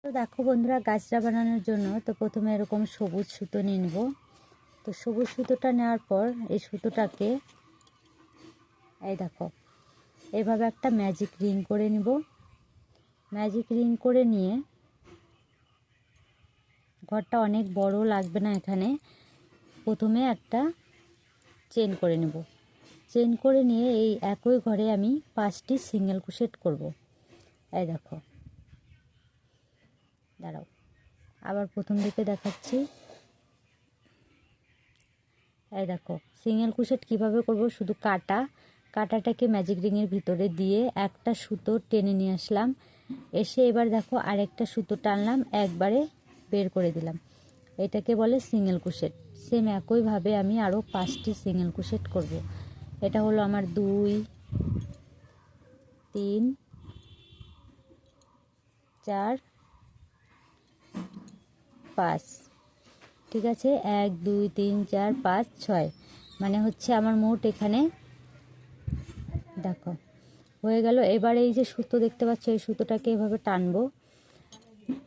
তো দেখো বন্ধুরা, গাছটা বানানোর জন্য তো প্রথমে এরকম সবুজ সুতো নিয়ে নেব। তো সবুজ সুতোটা নেওয়ার পর এই সুতোটাকে এই দেখো এইভাবে একটা ম্যাজিক রিং করে নিব। ম্যাজিক রিং করে নিয়ে ঘরটা অনেক বড় লাগবে না, এখানে প্রথমে একটা চেন করে নেব। চেন করে নিয়ে এই একই ঘরে আমি 5টি সিঙ্গেল ক্রোশেট করব। এই দেখো, দাঁড়াও আবার প্রথম দিকে দেখাচ্ছি। এই দেখো সিঙ্গেল ক্রোশেট কিভাবে করব, শুধু কাটাটাকে ম্যাজিক রিংয়ের ভিতরে দিয়ে একটা সুতো টেনে নিয়ে আসলাম। এসে এবার দেখো আরেকটা সুতো টানলাম, একবারে বের করে দিলাম। এটাকে বলে সিঙ্গেল ক্রোশেট। সেম একইভাবে আমি আরও 5টি সিঙ্গেল ক্রোশেট করব। এটা হলো আমার 2 3 4 5। ঠিক আছে, 1 2 3 4 5 6, মানে হচ্ছে আমার মোট এখানে দেখো হয়ে গেল। এবার এই যে সুতো দেখতে পাচ্ছ, এই সুতোটাকে এভাবে টানবো।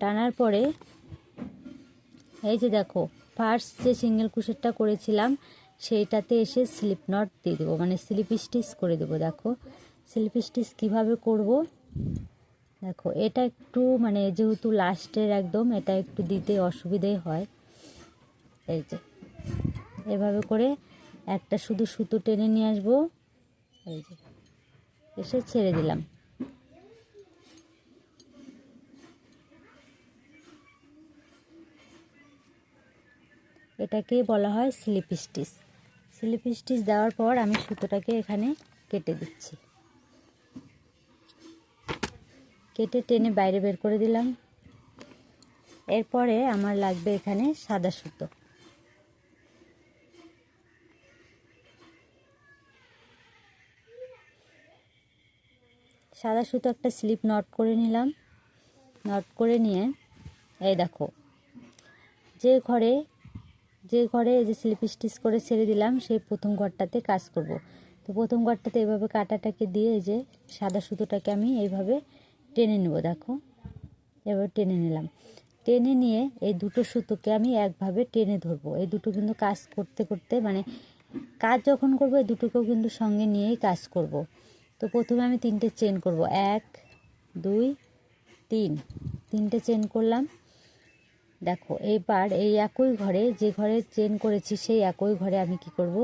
টানার পরে এই যে দেখো ফার্স্ট যে সিঙ্গেল ক্রোশেটটা করেছিলাম সেইটাতে এসে স্লিপ নট দিয়ে দেবো, মানে স্লিপ স্টিচ করে দেবো। দেখো স্লিপ স্টিচ কীভাবে করব, দেখো এটা একটু মানে যেহেতু লাস্টের একদম এটা একটু দিতে অসুবিধে হয়। এই যে এভাবে করে একটা শুধু সুতো টেনে নিয়ে আসবো, এই যে এসে ছেড়ে দিলাম। এটাকে বলা হয় স্লিপ স্টিচ। স্লিপ স্টিচ দেওয়ার পর আমি সুতোটাকে এখানে কেটে দিচ্ছি, কেটে টেনে বাইরে বের করে দিলাম। এরপরে আমার লাগবে এখানে সাদা সুতো। সাদা সুতো একটা স্লিপ নট করে নিলাম। নট করে নিয়ে এই দেখো যে ঘরে এই যে স্লিপ স্টিচ করে ছেড়ে দিলাম সেই প্রথম ঘরটাতে কাজ করব। তো প্রথম ঘরটাতে এইভাবে কাটাটাকে দিয়ে এই যে সাদা সুতোটাকে আমি এইভাবে টেনে নেব। দেখো এভাবে টেনে নিলাম। টেনে নিয়ে এই দুটো সুতোকে আমি একভাবে টেনে ধরবো। এই দুটো কিন্তু কাজ করতে করতে মানে কাজ যখন করবো এই দুটোকেও কিন্তু সঙ্গে নিয়েই কাজ করব। তো প্রথমে আমি 3টে চেন করব, 1 2 3, 3টে চেন করলাম। দেখো এইবার এই একই ঘরে যে ঘরে চেন করেছি সেই একই ঘরে আমি কি করব,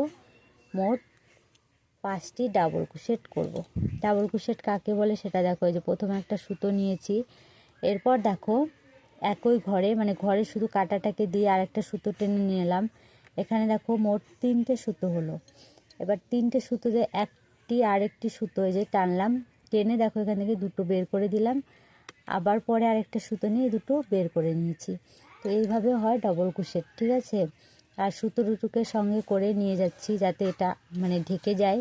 মোট 5টি ডাবল ক্রোশেট করব। ডাবল ক্রোশেট কাকে বলে সেটা দেখো, এই যে প্রথমে একটা সুতো নিয়েছি। এরপর দেখো একই ঘরে মানে ঘরে শুধু কাটাটাকে দিয়ে আরেকটা সুতো টেনে নিয়ে এলাম। এখানে দেখো মোট 3টে সুতো হলো। এবার 3টে সুতো দিয়ে আরেকটি সুতো এই যে টানলাম, টেনে দেখো এখান থেকে দুটো বের করে দিলাম। আবার পরে আরেকটা সুতো নিয়ে দুটো বের করে নিয়েছি। তো এইভাবে হয় ডাবল ক্রোশেট। ঠিক আছে, আর সুতো দুটোকে সঙ্গে করে নিয়ে যাচ্ছি যাতে এটা মানে ঢেকে যায়।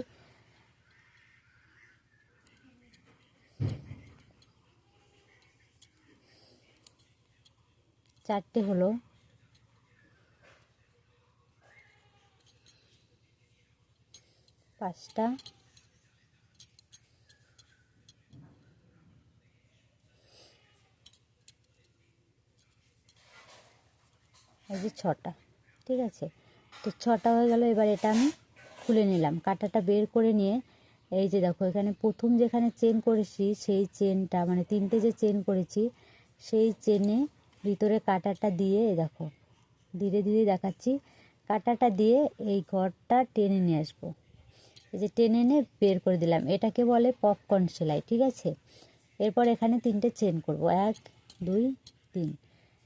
চারটে হলো, পাঁচটা, এই যে 6টা। ঠিক আছে, তো 6টা হয়ে গেল। এবার এটা আমি খুলে নিলাম, কাঁটাটা বের করে নিয়ে এই যে দেখো এখানে প্রথম যেখানে চেন করেছি সেই চেনটা মানে 3টে যে চেন করেছি সেই চেনে ভিতরে কাঁটাটা দিয়ে দেখো ধীরে ধীরে দেখাচ্ছি, কাঁটাটা দিয়ে এই ঘরটা টেনে নিয়ে আসবো। এই যে টেনে এনে বের করে দিলাম, এটাকে বলে পপকর্ন সেলাই। ঠিক আছে, এরপর এখানে 3টে চেন করব, 1 2 3,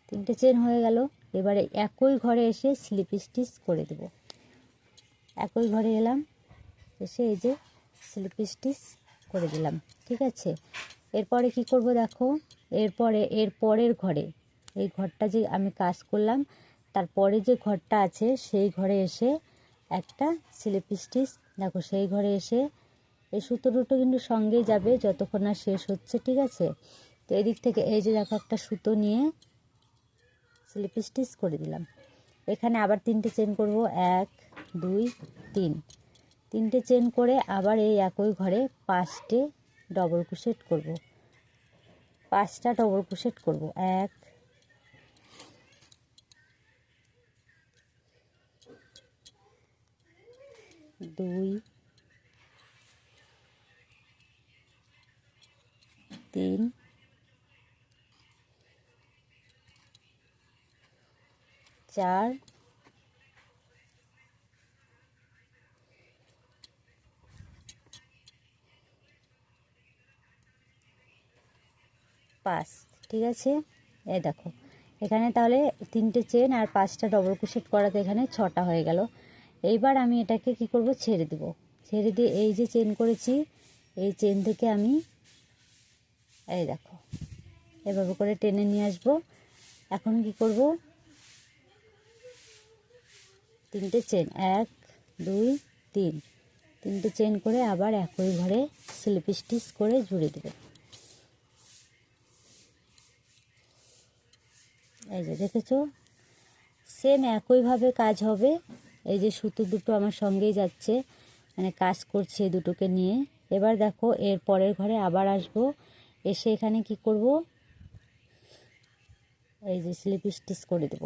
3টে চেন হয়ে গেল। এবারে একই ঘরে এসে স্লিপ স্টিচ করে দেব। একই ঘরে এলাম, এসে এই যে স্লিপ স্টিচ করে দিলাম। ঠিক আছে, এরপরে কি করব দেখো, এরপরে এর পরের ঘরে এই ঘরটা যে আমি কাজ করলাম তারপরে যে ঘরটা আছে সেই ঘরে এসে একটা স্লিপ স্টিচ, দেখো সেই ঘরে এসে এই সুতো দুটো কিন্তু সঙ্গেই যাবে যতক্ষণ না শেষ হচ্ছে। ঠিক আছে, তো এদিক থেকে এই যে দেখো একটা সুতো নিয়ে স্লিপ স্টিচ করে দিলাম। এখানে আবার 3টে চেন করব, 1 2 3, 3টে চেন করে আবার এই একই ঘরে 5টে ডবল ক্রোশেট করব। 5টা ডবল ক্রোশেট করব। 1 2 3 4 5। ঠিক আছে, এই দেখো এখানে তাহলে 3টে চেন আর 5টা ডবল ক্রোশেট করাতে এখানে 6টা হয়ে গেল। এইবার আমি এটাকে কি করব, ছেড়ে দেব। ছেড়ে দিয়ে এই যে চেন করেছি এই চেন থেকে আমি এই দেখো এভাবে করে টেনে নিয়ে আসব। এখন কি করব, 3টে চেন 1 2 3, 3টে চেন করে আবার একই ঘরে স্লিপ স্টিচ করে জুড়ে দেব। এই যে দেখেছো, সেম একইভাবে কাজ হবে। এই যে সুতো দুটো আমার সঙ্গেই যাচ্ছে, মানে কাজ করছে দুটোকে নিয়ে। এবার দেখো এর পরের ঘরে আবার আসব, এসে এখানে কি করব, এই যে স্লিপ স্টিচ করে দেব।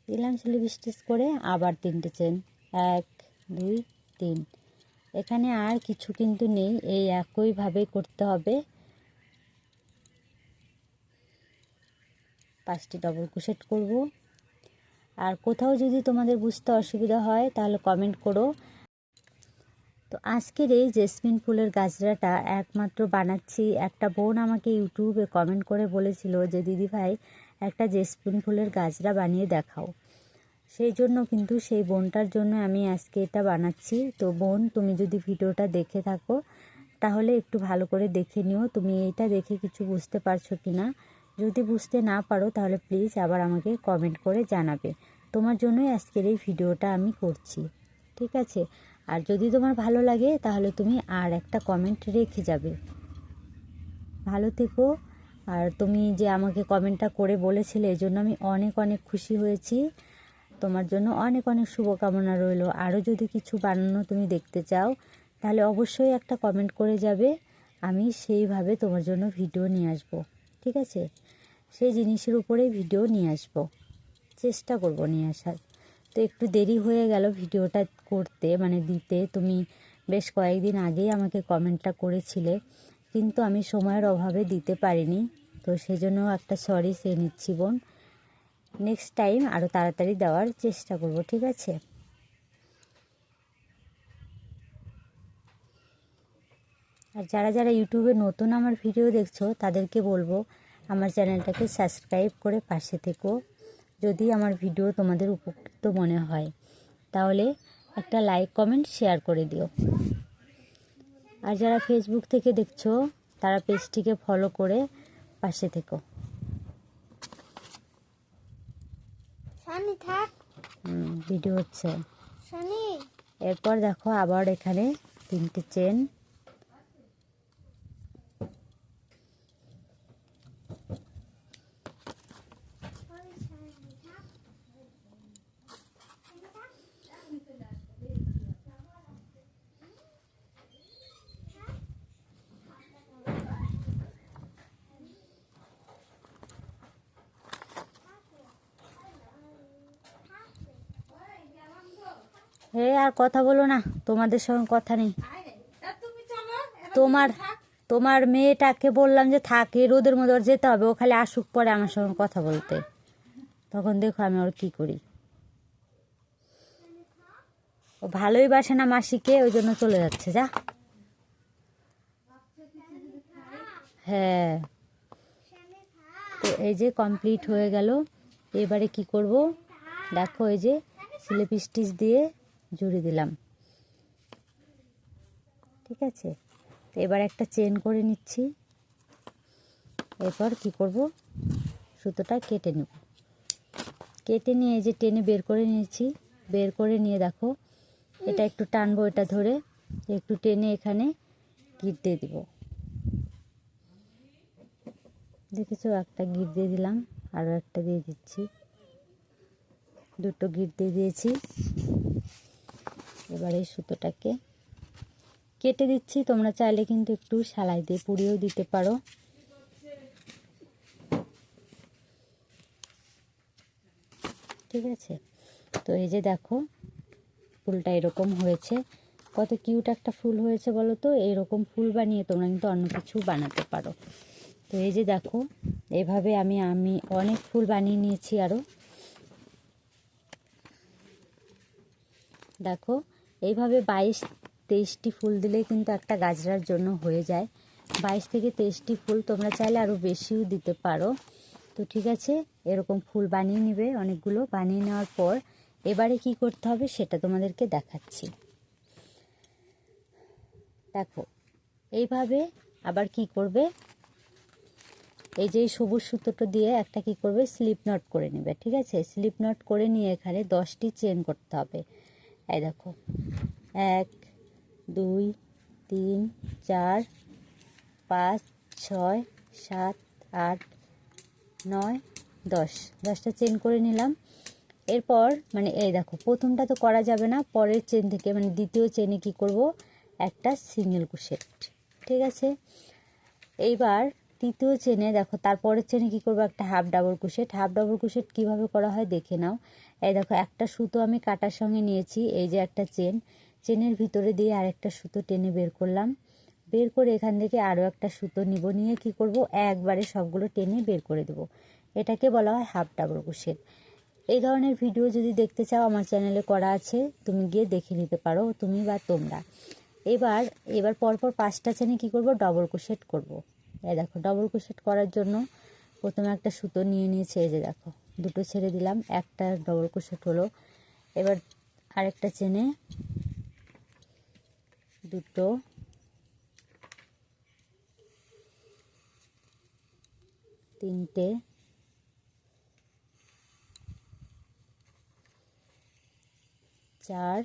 দিলাম স্লিপ স্টিচ করে আবার 3টে চেন 1 2 3। এখানে আর কিছু কিন্তু নেই, এই একইভাবে করতে হবে। 5টি ডবল ক্রোশেট করব। আর কোথাও যদি তোমাদের বুঝতে অসুবিধা হয় তাহলে কমেন্ট করো। তো আজকের এই জেসমিন ফুলের গাজরাটা একমাত্র বানাচ্ছি, একটা বোন আমাকে ইউটিউবে কমেন্ট করে বলেছিল যে দিদি ভাই একটা জেসমিন ফুলের গাজরা বানিয়ে দেখাও। সেই জন্য কিন্তু সেই বোনটার জন্য আমি আজকে এটা বানাচ্ছি। তো বোন, তুমি যদি ভিডিওটা দেখে থাকো তাহলে একটু ভালো করে দেখে নিও, তুমি এটা দেখে কিছু বুঝতে পারছো কি না। যদি বুঝতে না পারো তাহলে প্লিজ আবার আমাকে কমেন্ট করে জানাবে। তোমার জন্যই আজকের এই ভিডিওটা আমি করছি, ঠিক আছে। আর যদি তোমার ভালো লাগে তাহলে তুমি আর একটা কমেন্ট রেখে যাবে। ভালো থেকো। আর তুমি যে আমাকে কমেন্টটা করে বলেছিলে এই জন্য আমি অনেক অনেক খুশি হয়েছি। তোমার জন্য অনেক অনেক শুভকামনা রইল। আরও যদি কিছু বানানো তুমি দেখতে চাও তাহলে অবশ্যই একটা কমেন্ট করে যাবে, আমি সেইভাবে তোমার জন্য ভিডিও নিয়ে আসব, ঠিক আছে। সেই জিনিসের উপরেই ভিডিও নিয়ে আসব, চেষ্টা করব নিয়ে আসার। তো একটু দেরি হয়ে গেল ভিডিওটা করতে, মানে দিতে। তুমি বেশ কয়েকদিন আগেই আমাকে কমেন্টটা করেছিলে, কিন্তু আমি সময়ের অভাবে দিতে পারিনি। তো সেজন্য একটা সরি চেয়ে নিচ্ছি বোন। নেক্সট টাইম আরও তাড়াতাড়ি দেওয়ার চেষ্টা করব, ঠিক আছে। আর যারা যারা ইউটিউবে নতুন আমার ভিডিও দেখছো তাদেরকে বলবো আমার চ্যানেলটাকে সাবস্ক্রাইব করে পাশে থেকো। যদি আমার ভিডিও তোমাদের উপকৃত মনে হয় তাহলে একটা লাইক কমেন্ট শেয়ার করে দিও। আর যারা ফেসবুক থেকে দেখছো তারা পেজটিকে ফলো করে পাশে থেকো। ভিডিও হচ্ছে। এরপর দেখো আবার এখানে 3টে চেন, হে আর কথা বলো না, তোমাদের সঙ্গে কথা নেই। তোমার মেয়েটাকে বললাম যে থাকে রোদের মধ্যে ওর যেতে হবে, ও খালি আসুক পরে আমার সঙ্গে কথা বলতে, তখন দেখো আমি ওর কি করি। ও ভালোই বাসে না মাসিকে, ওই জন্য চলে যাচ্ছে। যা, হ্যাঁ। তো এই যে কমপ্লিট হয়ে গেল। এবারে কি করব দেখো, এই যে স্লিপ স্টিচ দিয়ে জুড়ে দিলাম, ঠিক আছে। তো এবার একটা চেন করে নিচ্ছি। এরপর কি করব, সুতোটা কেটে নেব। কেটে নিয়ে এই যে টেনে বের করে নিয়েছি। বের করে নিয়ে দেখো এটা একটু টানবো, এটা ধরে একটু টেনে এখানে গিট দিয়ে দিব। দেখেছো, একটা গিট দিয়ে দিলাম, আরও একটা দিয়ে দিচ্ছি, দুটো গিট দিয়ে দিয়েছি। এবার এই সুতোটাকে কেটে দিচ্ছি। তোমরা চাইলে কিন্তু একটু সেলাই দিয়ে পুড়িয়েও দিতে পারো। ঠিক আছে। তো এই যে দেখো ফুলটা এরকম হয়েছে, কত কিউট একটা ফুল হয়েছে বলো তো। এইরকম ফুল বানিয়ে তোমরা কিন্তু অন্য কিছু বানাতে পারো। তো এই যে দেখো এভাবে আমি অনেক ফুল বানিয়ে নিয়েছি। আরও দেখো এইভাবে 22-23টি ফুল দিলেই কিন্তু একটা গাজরার জন্য হয়ে যায়। 22 থেকে 23টি ফুল, তোমরা চাইলে আরও বেশিও দিতে পারো। তো ঠিক আছে, এরকম ফুল বানিয়ে নেবে অনেকগুলো। বানিয়ে নেওয়ার পর এবারে কি করতে হবে সেটা তোমাদেরকে দেখাচ্ছি। দেখো এইভাবে আবার কি করবে, এই যে সবুজ সুতোটা দিয়ে একটা কি করবে, স্লিপ নট করে নেবে। ঠিক আছে, স্লিপ নট করে নিয়ে এখানে 10টি চেন করতে হবে। এই দেখো 1 2 3 4 5 6 7 8 9 10টা চেন করে নিলাম। এরপর মানে এই দেখো প্রথমটা তো করা যাবে না, পরের চেন থেকে মানে দ্বিতীয় চেনে কি করব, একটা সিঙ্গেল ক্রোশেট। ঠিক আছে, এইবার তৃতীয় চেনে দেখো তারপরের চেনে কি করব, একটা half double crochet. Half double crochet কীভাবে করা হয় দেখে নাও। এই দেখো একটা সুতো আমি কাটার সঙ্গে নিয়েছি, এই যে একটা চেনের ভিতরে দিয়ে আরেকটা সুতো টেনে বের করলাম। বের করে এখান থেকে আরও একটা সুতো নিব, নিয়ে কি করব, একবারে সবগুলো টেনে বের করে দেব। এটাকে বলা হয় হাফ ডাবল ক্রোশেট। এই ধরনের ভিডিও যদি দেখতে চাও আমার চ্যানেলে করা আছে, তুমি গিয়ে দেখে নিতে পারো তুমি বা তোমরা। এবার পরপর 5টা চেনে কি করব, ডবল ক্রোশেট করব। এই দেখো ডবল ক্রোশেট করার জন্য প্রথমে একটা সুতো নিয়ে নিয়েছে, এই যে দেখো দুটো ছেড়ে দিলাম, একটা ডবল ক্রোশেট হলো। এবার আরেকটা চেনে দুটো, তিনটে, চার,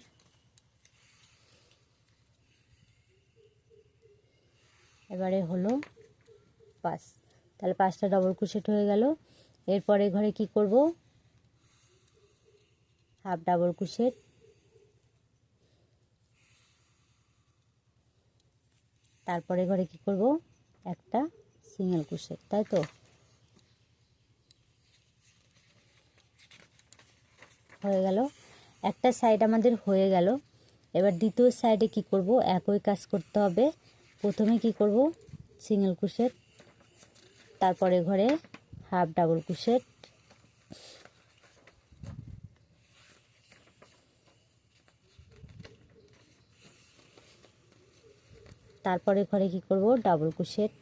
এবারে হলো 5। তাহলে 5টা ডবল ক্রোশেট হয়ে গেল। এরপরে ঘরে কি করব, হাফ ডাবল ক্রোশেট, তারপরে ঘরে কি করব, একটা সিঙ্গেল ক্রোশেট। তাই তো হয়ে গেল, একটা সাইড আমাদের হয়ে গেল। এবার দ্বিতীয় সাইডে কি করব, একই কাজ করতে হবে। প্রথমে কি করব, সিঙ্গেল ক্রোশেট, তারপরে ঘরে হাফ ডাবল ক্রোশেট, তারপরে ঘরে কি করব, ডাবল ক্রোশেট,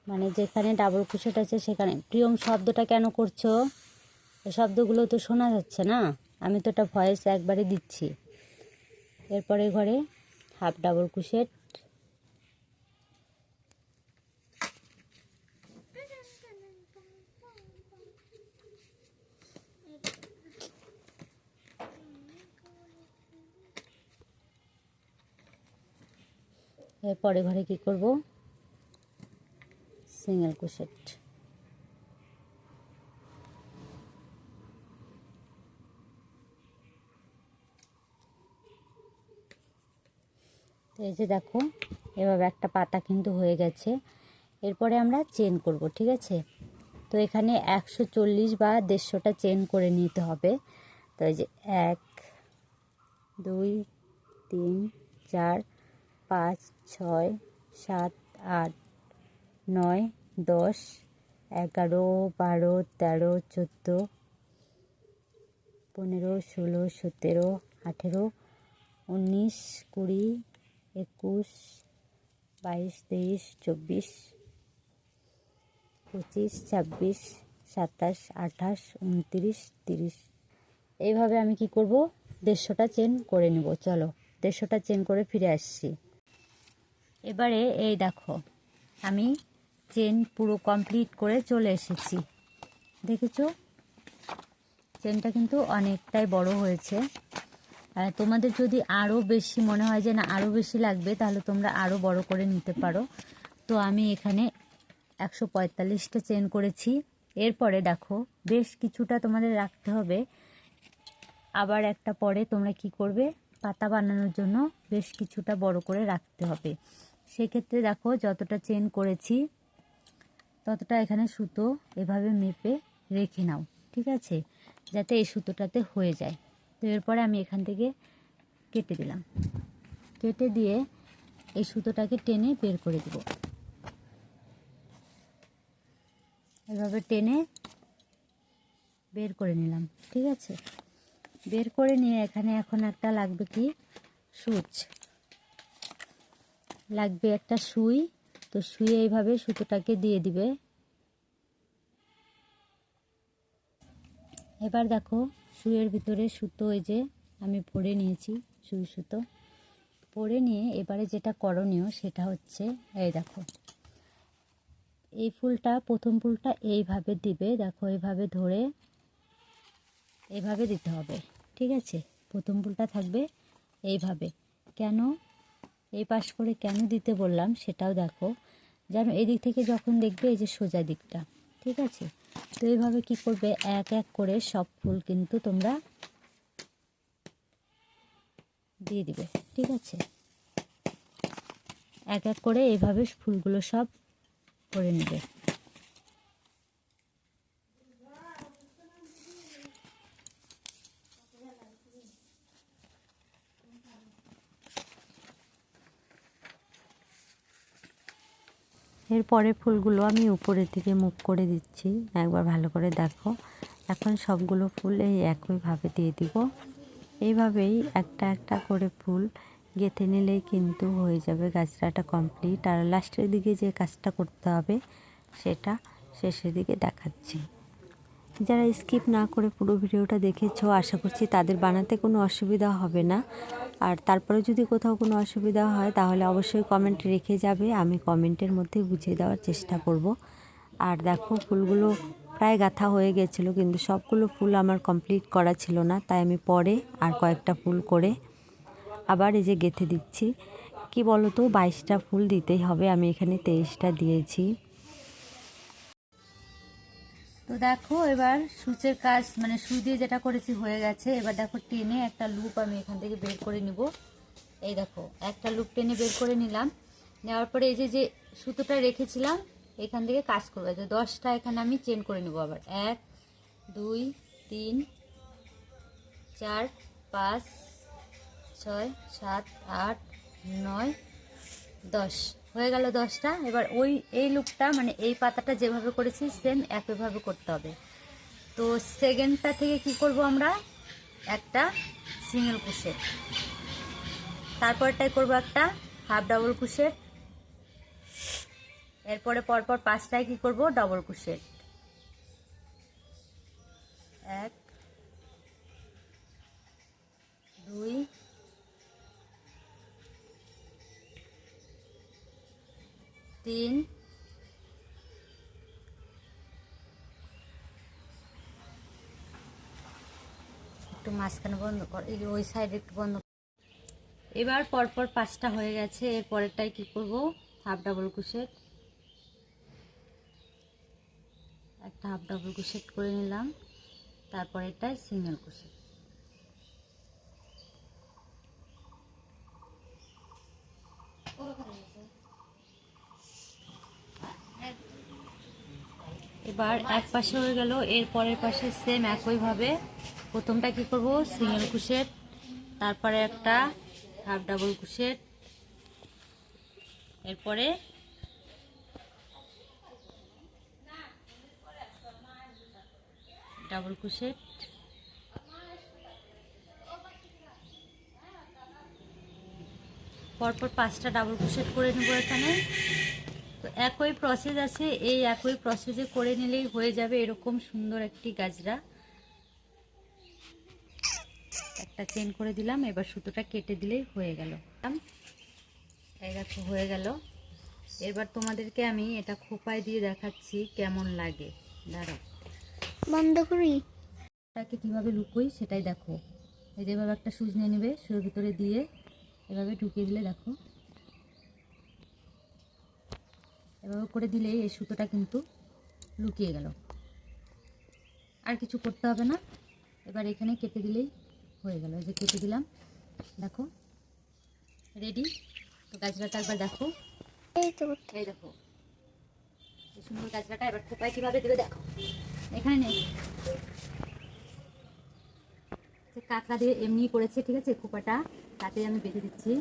মানে যেখানে ডাবল ক্রোশেট আছে সেখানে। প্রিয়ম শব্দটা কেন করছো? এই শব্দগুলো তো শোনা যাচ্ছে না, আমি তো এটা ভয়েস একবারে দিচ্ছি। এরপরে ঘরে হাফ ডাবল ক্রোশেট, এরপরে ঘরে কি করব, সিঙ্গেল ক্রোশেট। তো এই যে দেখো এভাবে একটা পাতা কিন্তু হয়ে গেছে। এরপরে আমরা চেন করব। ঠিক আছে, তো এখানে 140 বা 150টা চেন করে নিতে হবে। তো এই যে 1 2 3 4 5 6 7 8 9 10 11 12 13 14 15 16 17 18 19 20 21 22 23 24 25 26 27 28 29 30। এইভাবে আমি কি করব, 150টা চেন করে নেব। চলো 150টা চেন করে ফিরে আসছি। এবারে এই দেখো আমি চেন পুরো কমপ্লিট করে চলে এসেছি। দেখেছো চেনটা কিন্তু অনেকটাই বড় হয়েছে। তোমাদের যদি আরও বেশি মনে হয় যে না আরও বেশি লাগবে, তাহলে তোমরা আরও বড় করে নিতে পারো। তো আমি এখানে 145টা চেন করেছি। এরপরে দেখো বেশ কিছুটা তোমাদের রাখতে হবে। আবার একটা পরে তোমরা কি করবে, পাতা বানানোর জন্য বেশ কিছুটা বড় করে রাখতে হবে। সেক্ষেত্রে দেখো যতটা চেন করেছি ততটা এখানে সুতো এভাবে মেপে রেখে নাও, ঠিক আছে, যাতে এই সুতোটাতে হয়ে যায়। তো এরপরে আমি এখান থেকে কেটে দিলাম, কেটে দিয়ে এই সুতোটাকে টেনে বের করে দেব। এভাবে টেনে বের করে নিলাম, ঠিক আছে। বের করে নিয়ে এখানে এখন একটা লাগবে কি, সুচ লাগবে, একটা সুই। তো সুইয়ে এইভাবে সুতোটাকে দিয়ে দিবে। এবার দেখো সুইয়ের ভিতরে সুতো এই যে আমি ভরে নিয়েছি, সুই সুতো ভরে নিয়ে এবারে যেটা করণীয় সেটা হচ্ছে, এই দেখো এই ফুলটা, প্রথম ফুলটা এইভাবে দিবে। দেখো এইভাবে ধরে এইভাবে দিতে হবে, ঠিক আছে। প্রথম ফুলটা থাকবে এইভাবে। কেন এই পাশ করে কেন দিতে বললাম সেটাও দেখো, যেন এদিক থেকে যখন দেখবে এই যে সোজা দিকটা, ঠিক আছে। তো এইভাবে কি করবে, এক এক করে সব ফুল কিন্তু তোমরা দিয়ে দিবে, ঠিক আছে। এক এক করে এইভাবে ফুলগুলো সব করে নেবে। এরপরে ফুলগুলো আমি উপরের দিকে মুখ করে দিচ্ছি, একবার ভালো করে দেখো। এখন সবগুলো ফুল এই একইভাবে দিয়ে দিব। এইভাবেই একটা একটা করে ফুল গেঁথে নিলেই কিন্তু হয়ে যাবে গাছরাটা কমপ্লিট। আর লাস্টের দিকে যে কাজটা করতে হবে সেটা শেষের দিকে দেখাচ্ছি। যারা স্কিপ না করে পুরো ভিডিওটা দেখেছো, আশা করছি তাদের বানাতে কোনো অসুবিধা হবে না। আর তারপরে যদি কোথাও কোনো অসুবিধা হয় তাহলে অবশ্যই কমেন্ট রেখে যাবে, আমি কমেন্টের মধ্যে বুঝিয়ে দেওয়ার চেষ্টা করব। আর দেখো ফুলগুলো প্রায় গাঁথা হয়ে গেছিলো, কিন্তু সবগুলো ফুল আমার কমপ্লিট করা ছিল না, তাই আমি পরে আর কয়েকটা ফুল করে আবার এই যে গেঁথে দিচ্ছি। কি বলো তো, 22টা ফুল দিতেই হবে, আমি এখানে 23টা দিয়েছি। তো দেখো এবার সূচের কাজ, মানে সুই দিয়ে যেটা করেছি হয়ে গেছে। এবার দেখো টেনে একটা লুপ আমি এখান থেকে বের করে নিব। এই দেখো একটা লুপ টেনে বের করে নিলাম। নেওয়ার পরে এই যে যে সুতোটা রেখেছিলাম এখান থেকে কাজ করবো। 10টা এখানে আমি চেন করে নেব। আবার 1 2 3 4 5 6 7 8 9 10 হয়ে গেল 10টা। এবার এই লুপটা মানে এই পাতাটা যেভাবে করেছি সেম একইভাবে করতে হবে। তো সেকেন্ডটা থেকে কি করব, আমরা একটা সিঙ্গেল ক্রোশেট, তারপরটাই করব একটা হাফ ডাবল ক্রোশেট, এরপরে পরপর 5টায় কি করব, ডাবল ক্রোশেট। 1 2 3 একটু মাঝখানে বন্ধ কর, ওই সাইডে একটু বন্ধ। এবার পরপর 5টা হয়ে গেছে। এর পরেরটাই কি করব, হাফ ডাবল ক্রোশেট, একটা হাফ ডাবল ক্রোশেট করে নিলাম, তারপরেরটাই সিঙ্গেল ক্রোশেট। এবার এক পাশে হয়ে গেল, এর পরের পাশে সেম একইভাবে প্রথমটা কি করব, সিঙ্গেল ক্রোশেট, তারপরে একটা হাফ ডাবল ক্রোশেট, এরপরে ডাবল ক্রোশেট, পরপর 5টা ডাবল ক্রোশেট করে নেব এখানে। তো একই প্রসেস আছে, এই একই প্রসেসে করে নিলেই হয়ে যাবে এরকম সুন্দর একটি গাজরা। একটা চেন করে দিলাম, এবার সুতোটা কেটে দিলেই হয়ে গেল। এই দেখো হয়ে গেল। এবার তোমাদেরকে আমি এটা খোপায় দিয়ে দেখাচ্ছি কেমন লাগে। দাঁড়াও, বন্ধ করি, এটাকে কিভাবে লুকোই সেটাই দেখো। এই যে এভাবে একটা সুচ নিয়ে নেবে, সুচের ভিতরে দিয়ে এভাবে ঢুকিয়ে দিলে দেখো, এভাবে করে দিলে এই সুতোটা কিন্তু লুকিয়ে গেল, আর কিছু করতে হবে না। এবার এখানে কেটে দিলেই হয়ে গেল। এই যে কেটে দিলাম, দেখো রেডি। তো গাজরাটা একবার দেখো, এই দেখো এই সুন্দর গাজরাটা। এবার খোপায় কীভাবে দেবে দেখো, এখানে নেই, কাঁকড়া দিয়ে এমনি করেছে, ঠিক আছে, খোপাটা তাতে আমি বেঁধে দিচ্ছি।